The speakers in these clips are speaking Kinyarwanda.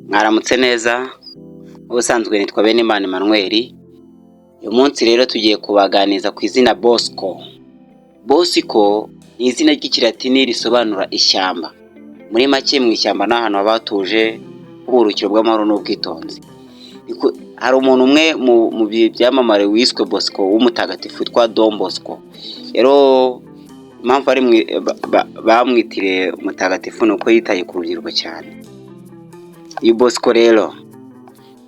Mwaramutse neza, ubusanzwe nitwa Benimana Emmanuel. Uyu munsi rero tugiye kubaganiza ku izina Bosco. Bosco ni izina ry'ikilatini risobanura ishyamba. Muri make mu ishyamba ni ahantu haba hatuje, uburuhukiro bw'amahoro n'ubwitonzi. Hari umuntu umwe mu byamamare wiswe Bosco w'umutagatifu witwa Don Bosco. Rero impamvu ari bamwitiriye umutagatifu ni uko yitaye ku rubyiruko cyane. Uyu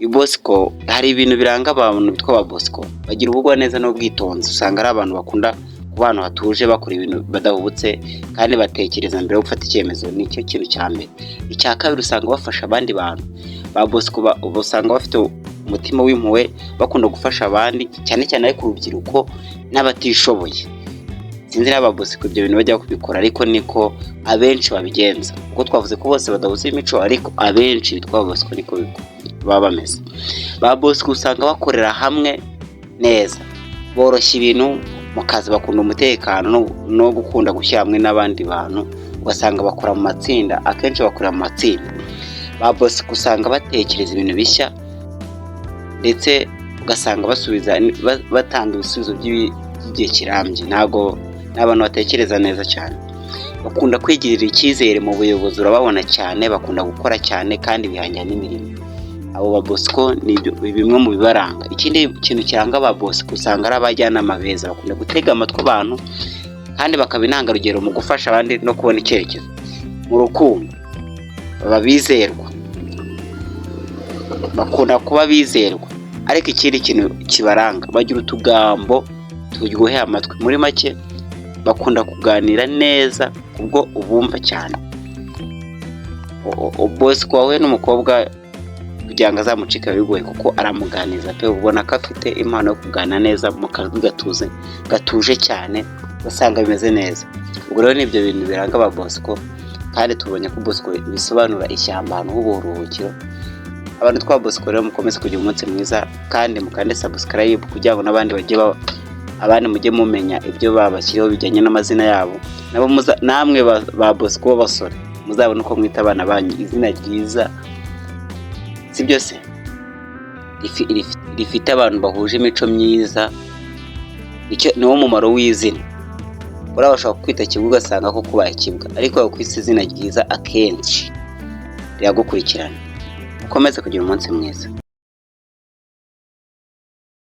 Bosco hari ibintu biranga abantu bitwa ba Bosco. Bagira ubugwaneza n'ubwitonzi, usanga ari abantu bakunda kuba ahantu hatuje, bakora ibintu badahubutse kandi batekereza mbere yo gufata icyemezo. Nicyo kintu cya mbere. Icya kabiri, usanga bafasha abandi bantu. Ba Bosco usanga bafite umutima w'impuhwe, bakunda gufasha abandi, cyane cyane ari ku rubyiruko n'abatishoboye. Sinzi n'aba Bosco ibyo bintu bajya kubikora, ariko niko abenshi babigenza. Kuko twavuze ko bose badahuza imico, ariko abenshi bitwa Bosco niko baba bameze. Ba Bosco usanga bakorera hamwe neza, boroshya ibintu mu kazi, bakunda umutekano no gukunda gushyira hamwe n'abandi bantu. Ugasanga bakora mu matsinda, akenshi bakorera mu matsinda. Ba Bosco usanga batekereza ibintu bishya, ndetse ugasanga batanga ibisubizo by'igihe kirambye. Ntago n'abantu batekereza neza cyane, bakunda kwigirira icyizere mu buyobozi, urababona cyane, bakunda gukora cyane kandi bihangira n'imirimo. Abo ba Bosco ni bimwe mu bibaranga. Ikindi kintu kiranga ba Bosco, usanga ari abajyanama beza, bakunda gutega amatwi abantu kandi bakaba intangarugero mu gufasha abandi no kubona icyerekezo. Mu rukundo baba bizerwa, bakunda kuba bizerwa. Ariko ikindi kintu kibaranga, bagira utugambo turyoheye amatwi. Muri make bakunda kuganira neza kubwo ubumva cyane. Bosco wawe n'umukobwa kugira ngo azamucike bigoye, kuko aramuganiza pe, ubona ko afite impano yo kuganira neza mu kajwi gatuje cyane, basanga bimeze neza. Ubwo rero nibyo bintu biranga ba Bosco, kandi tubonye ko Bosco bisobanura ishyamba, ahantu h'uburuhukiro. Abantu twa Bosco rero mukomeze kugira umunsi mwiza, kandi mukande subscribe kugira ngo n'abandi abandi mujye mumenya ibyo babashyiriho bijyanye n'amazina yabo. Nabo namwe ba Bosco b'abasore muzabona uko mwita abana banyu izina ryiza, si byose rifite abantu bahuje imico myiza. Icyo niwo mumaro w'izina. Urabasha kwita kibwa ugasanga ko kubaye kibwa, ariko kwisa izina ryiza akenshi ryagukurikirana. Ukomeze kugira umunsi mwiza.